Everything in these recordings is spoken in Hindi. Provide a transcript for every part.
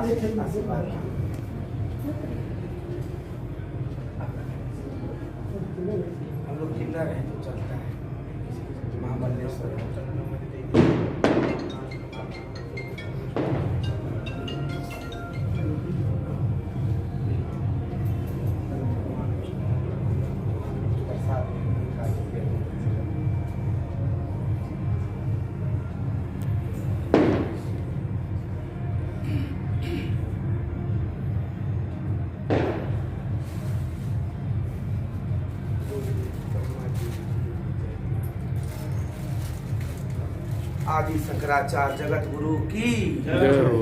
आशीर्वाद। हम लोग जिंदा रहे तो चलता है। महाबलेश्वर आदि शंकराचार्य जगत गुरु की जय हो।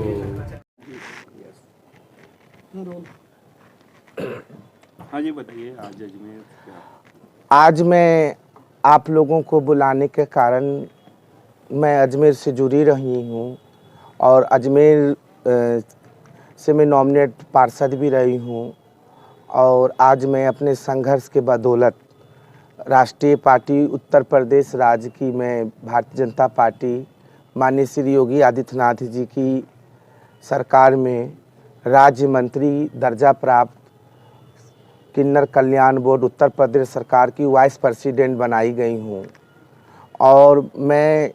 हाँ जी बताइए, आज अजमेर क्या? आज मैं आप लोगों को बुलाने के कारण मैं अजमेर से जुड़ी रही हूँ और अजमेर से मैं नॉमिनेट पार्षद भी रही हूँ और आज मैं अपने संघर्ष के बदौलत राष्ट्रीय पार्टी उत्तर प्रदेश राज्य की मैं भारतीय जनता पार्टी माननीय श्री योगी आदित्यनाथ जी की सरकार में राज्य मंत्री दर्जा प्राप्त किन्नर कल्याण बोर्ड उत्तर प्रदेश सरकार की वाइस प्रेसिडेंट बनाई गई हूँ और मैं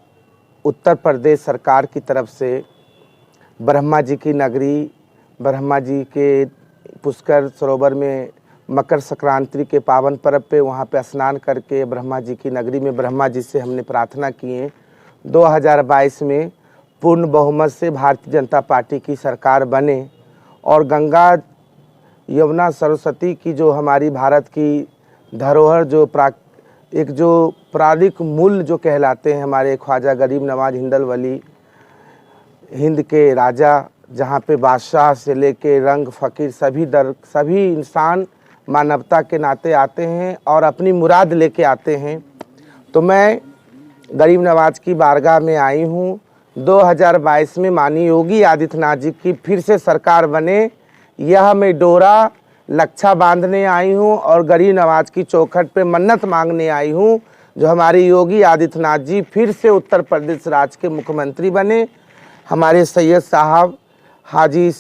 उत्तर प्रदेश सरकार की तरफ से ब्रह्मा जी की नगरी ब्रह्मा जी के पुष्कर सरोवर में मकर संक्रांति के पावन पर्व पे वहाँ पे स्नान करके ब्रह्मा जी की नगरी में ब्रह्मा जी से हमने प्रार्थना किए 2022 में पूर्ण बहुमत से भारतीय जनता पार्टी की सरकार बने और गंगा यमुना सरस्वती की जो हमारी भारत की धरोहर जो एक जो प्राणिक मूल जो कहलाते हैं हमारे ख्वाजा गरीब नवाज हिंदल वली हिंद के राजा, जहाँ पे बादशाह से लेके रंग फ़कीर सभी इंसान मानवता के नाते आते हैं और अपनी मुराद लेके आते हैं। तो मैं गरीब नवाज की बारगाह में आई हूँ। 2022 में माननीय योगी आदित्यनाथ जी की फिर से सरकार बने, यह मैं डोरा लक्षा बांधने आई हूँ और गरीब नवाज की चौखट पे मन्नत मांगने आई हूँ जो हमारी योगी आदित्यनाथ जी फिर से उत्तर प्रदेश राज्य के मुख्यमंत्री बने। हमारे सैयद साहब हाजी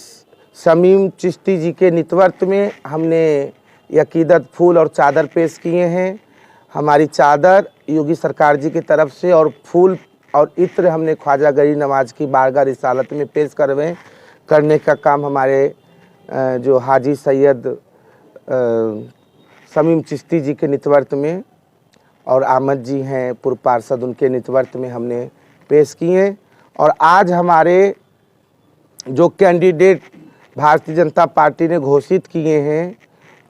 शमीम चिश्ती जी के नेतृत्व में हमने अकीदत फूल और चादर पेश किए हैं। हमारी चादर योगी सरकार जी की तरफ से और फूल और इत्र हमने ख्वाजा गरीब नवाज की बारगाह रिसालत में पेश करने का काम हमारे जो हाजी सैयद शमीम चिश्ती जी के नेतृत्व में और आमद जी हैं पूर्व पार्षद, उनके नेतृत्व में हमने पेश किए। और आज हमारे जो कैंडिडेट भारतीय जनता पार्टी ने घोषित किए हैं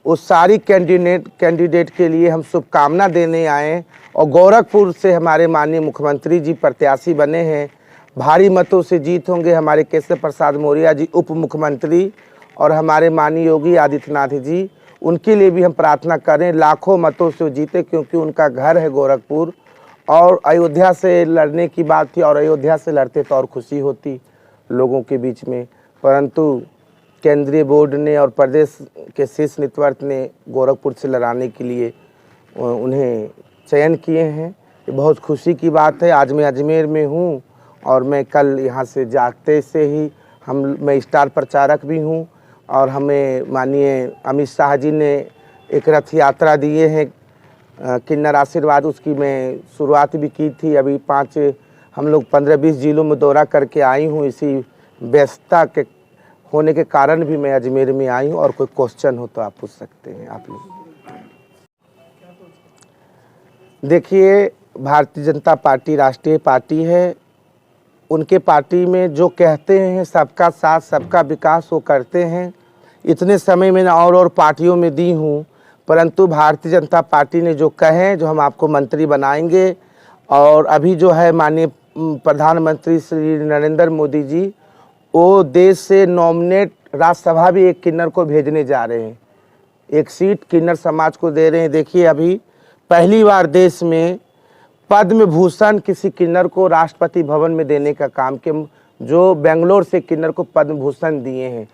उस सारी कैंडिडेट के लिए हम शुभकामना देने आए और गोरखपुर से हमारे माननीय मुख्यमंत्री जी प्रत्याशी बने हैं। भारी मतों से जीत होंगे हमारे केशव प्रसाद मौर्य जी उप मुख्यमंत्री और हमारे माननीय योगी आदित्यनाथ जी, उनके लिए भी हम प्रार्थना करें लाखों मतों से जीते क्योंकि उनका घर है गोरखपुर और अयोध्या से लड़ने की बात थी और अयोध्या से लड़ते तो और खुशी होती लोगों के बीच में, परंतु केंद्रीय बोर्ड ने और प्रदेश के शीर्ष नेतृत्व ने गोरखपुर से लड़ाने के लिए उन्हें चयन किए हैं। ये बहुत खुशी की बात है। आज मैं अजमेर में हूँ और मैं कल यहाँ से जाते से ही मैं स्टार प्रचारक भी हूँ और हमें माननीय अमित शाह जी ने एक रथ यात्रा दिए हैं किन्नर आशीर्वाद, उसकी मैं शुरुआत भी की थी। अभी हम लोग 15-20 जिलों में दौरा करके आई हूँ। इसी व्यस्तता के होने के कारण भी मैं अजमेर में आई हूँ और कोई क्वेश्चन हो तो आप पूछ सकते हैं। आप लोग देखिए, भारतीय जनता पार्टी राष्ट्रीय पार्टी है, उनके पार्टी में जो कहते हैं सबका साथ सबका विकास वो करते हैं। इतने समय मैंने और पार्टियों में दी हूँ, परंतु भारतीय जनता पार्टी ने जो कहे जो हम आपको मंत्री बनाएंगे और अभी जो है माननीय प्रधानमंत्री श्री नरेंद्र मोदी जी वो देश से नॉमिनेट राज्यसभा भी एक किन्नर को भेजने जा रहे हैं, एक सीट किन्नर समाज को दे रहे हैं। देखिए, अभी पहली बार देश में पद्म भूषण किसी किन्नर को राष्ट्रपति भवन में देने का काम के जो बेंगलोर से किन्नर को पद्म भूषण दिए हैं।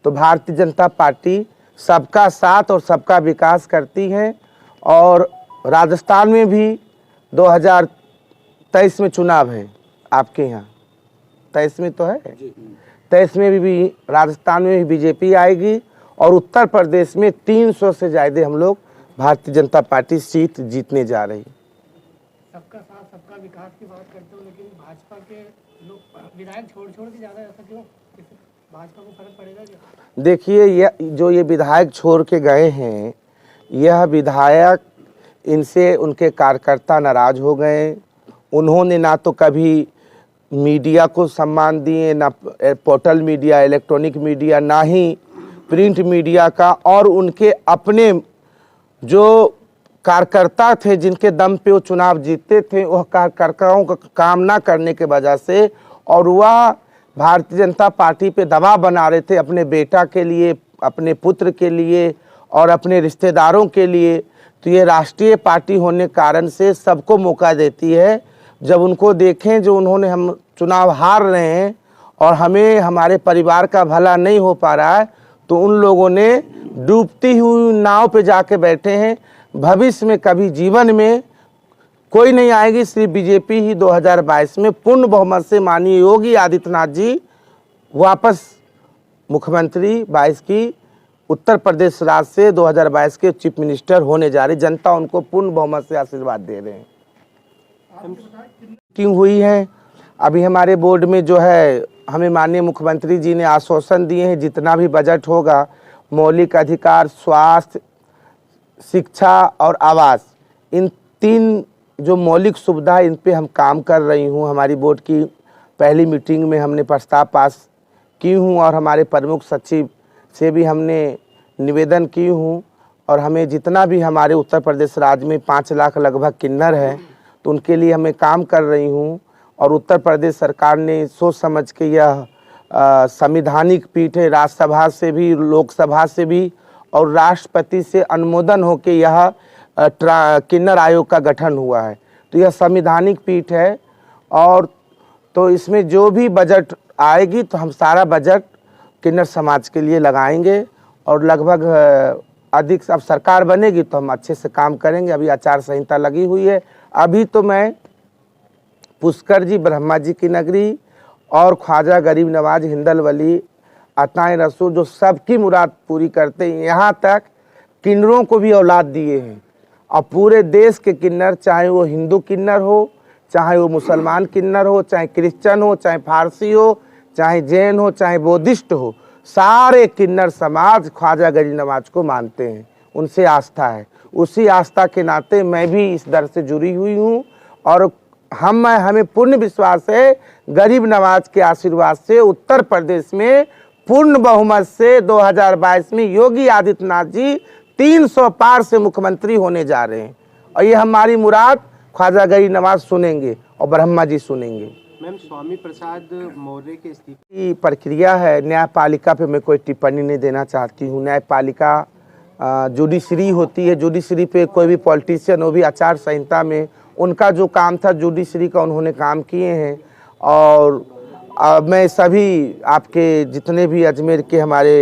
तो भारतीय जनता पार्टी सबका साथ और सबका विकास करती है और राजस्थान में भी 2023 में चुनाव है, आपके यहाँ 23 में तो है, तो इसमें भी राजस्थान में भी बीजेपी आएगी और उत्तर प्रदेश में 300 से ज़्यादा हम लोग भारतीय जनता पार्टी सीट जीतने जा रही। सबका साथ सबका विकास की बात करते हो, लेकिन भाजपा के लोग विधायक छोड़ के ज़्यादा, ऐसा क्यों? भाजपा को फर्क पड़ेगा क्या? देखिए, ये विधायक छोड़ के गए हैं, यह विधायक, इनसे उनके कार्यकर्ता नाराज हो गए। उन्होंने ना तो कभी मीडिया को सम्मान दिए, ना पोर्टल मीडिया, इलेक्ट्रॉनिक मीडिया, ना ही प्रिंट मीडिया का, और उनके अपने जो कार्यकर्ता थे जिनके दम पे वो चुनाव जीतते थे, वह कार्यकर्ताओं का काम ना करने के वजह से, और वह भारतीय जनता पार्टी पे दबाव बना रहे थे अपने बेटा के लिए, अपने पुत्र के लिए और अपने रिश्तेदारों के लिए। तो ये राष्ट्रीय पार्टी होने कारण से सबको मौका देती है। जब उनको देखें जो उन्होंने, हम चुनाव हार रहे हैं और हमें, हमारे परिवार का भला नहीं हो पा रहा है, तो उन लोगों ने डूबती हुई नाव पे जाके बैठे हैं। भविष्य में कभी जीवन में कोई नहीं आएगी, सिर्फ बीजेपी ही 2022 में पूर्ण बहुमत से माननीय योगी आदित्यनाथ जी वापस मुख्यमंत्री 22 की उत्तर प्रदेश राज्य से 2022 के चीफ मिनिस्टर होने जा रही। जनता उनको पूर्ण बहुमत से आशीर्वाद दे रहे हैं। क्यों हुई है? अभी हमारे बोर्ड में जो है, हमें माननीय मुख्यमंत्री जी ने आश्वासन दिए हैं, जितना भी बजट होगा, मौलिक अधिकार, स्वास्थ्य, शिक्षा और आवास, इन 3 जो मौलिक सुविधा, इन पे हम काम कर रही हूँ। हमारी बोर्ड की पहली मीटिंग में हमने प्रस्ताव पास की हूँ और हमारे प्रमुख सचिव से भी हमने निवेदन की हूँ। और हमें जितना भी हमारे उत्तर प्रदेश राज्य में 5 लाख लगभग किन्नर है, तो उनके लिए हमें काम कर रही हूँ। और उत्तर प्रदेश सरकार ने सोच समझ के यह संवैधानिक पीठ है, राज्यसभा से भी, लोकसभा से भी और राष्ट्रपति से अनुमोदन होकर यह किन्नर आयोग का गठन हुआ है। तो यह संवैधानिक पीठ है, और तो इसमें जो भी बजट आएगी तो हम सारा बजट किन्नर समाज के लिए लगाएंगे। और लगभग अधिक, अब सरकार बनेगी तो हम अच्छे से काम करेंगे। अभी आचार संहिता लगी हुई है। अभी तो मैं पुष्कर जी, ब्रह्मा जी की नगरी और ख्वाजा गरीब नवाज हिंदल वली अताए रसूल, जो सबकी मुराद पूरी करते हैं, यहाँ तक किन्नरों को भी औलाद दिए हैं। और पूरे देश के किन्नर, चाहे वो हिंदू किन्नर हो, चाहे वो मुसलमान किन्नर हो, चाहे क्रिश्चियन हो, चाहे फारसी हो, चाहे जैन हो, चाहे बौद्धिस्ट हो, सारे किन्नर समाज ख्वाजा गरीब नवाज को मानते हैं, उनसे आस्था है। उसी आस्था के नाते मैं भी इस दर से जुड़ी हुई हूँ। और हमें पूर्ण विश्वास है, गरीब नवाज के आशीर्वाद से उत्तर प्रदेश में पूर्ण बहुमत से 2022 में योगी आदित्यनाथ जी 300 पार से मुख्यमंत्री होने जा रहे हैं। और ये हमारी मुराद ख्वाजा गरीब नवाज सुनेंगे और ब्रह्मा जी सुनेंगे। मैम, स्वामी प्रसाद मौर्य के इस्तीफे की प्रक्रिया है, न्यायपालिका पे मैं कोई टिप्पणी नहीं देना चाहती हूँ। न्यायपालिका जुडिशरी होती है, जुडिशरी पे कोई भी पॉलिटिशियन हो, भी आचार संहिता में उनका जो काम था जुडिशरी का उन्होंने काम किए हैं। और मैं सभी आपके जितने भी अजमेर के हमारे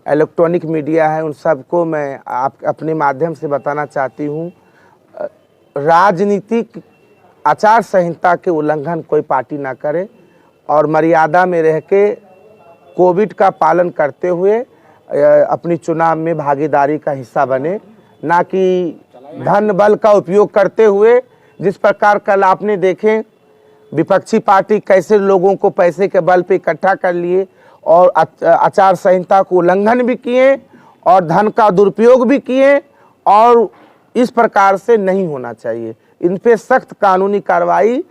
इलेक्ट्रॉनिक मीडिया है, उन सबको मैं अपने माध्यम से बताना चाहती हूँ, राजनीतिक आचार संहिता के उल्लंघन कोई पार्टी ना करे और मर्यादा में रह के कोविड का पालन करते हुए अपनी चुनाव में भागीदारी का हिस्सा बने, ना कि धन बल का उपयोग करते हुए। जिस प्रकार कल आपने देखे विपक्षी पार्टी कैसे लोगों को पैसे के बल पे इकट्ठा कर लिए और आचार संहिता को उल्लंघन भी किए और धन का दुरुपयोग भी किए, और इस प्रकार से नहीं होना चाहिए। इन पे सख्त कानूनी कार्रवाई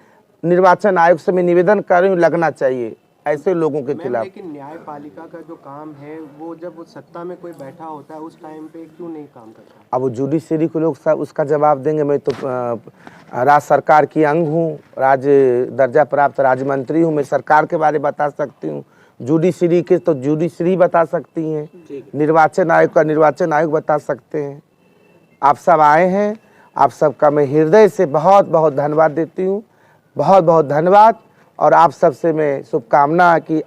निर्वाचन आयोग से मैं निवेदन कर रही हूँ, लगना चाहिए ऐसे लोगों के खिलाफ। लेकिन न्यायपालिका का जो काम है, वो जब वो सत्ता में कोई बैठा होता है उस टाइम पे क्यों नहीं काम करता? अब वो जुडिशरी को लोग सब उसका जवाब देंगे। मैं तो राज्य सरकार की अंग हूँ, राज्य दर्जा प्राप्त राज्य मंत्री हूँ, मैं सरकार के बारे बता सकती हूँ। जुडिशरी के तो जुडिशरी बता सकती हैं, निर्वाचन आयोग का निर्वाचन आयोग बता सकते हैं। आप सब आए हैं, आप सबका मैं हृदय से बहुत बहुत धन्यवाद देती हूँ, बहुत बहुत धन्यवाद। और आप सब से मैं शुभकामना की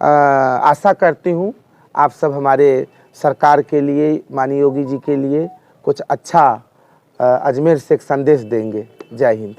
आशा करती हूँ। आप सब हमारे सरकार के लिए, माननीय योगी जी के लिए कुछ अच्छा अजमेर से एक संदेश देंगे। जय हिंद।